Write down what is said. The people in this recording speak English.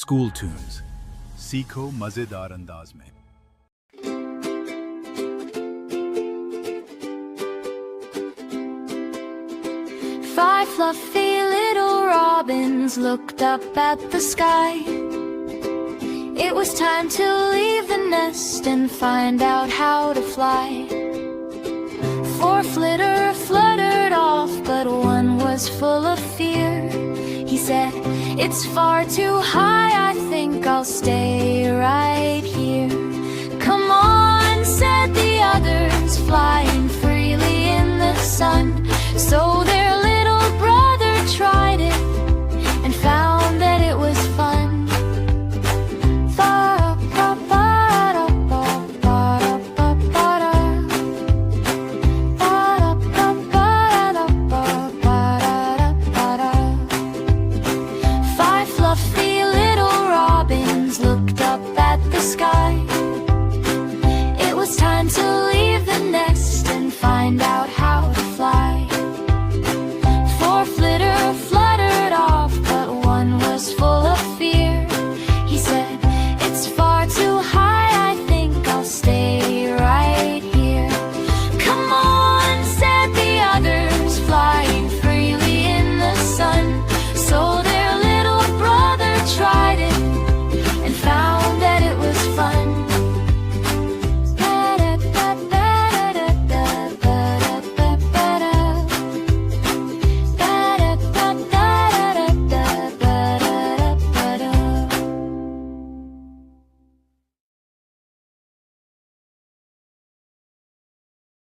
School tunes, सीखो मजेदार अंदाज में। Five fluffy little robins looked up at the sky. It was time to leave the nest and find out how to fly. Four fluttered off, but one was full of fear. He said, "It's far too high.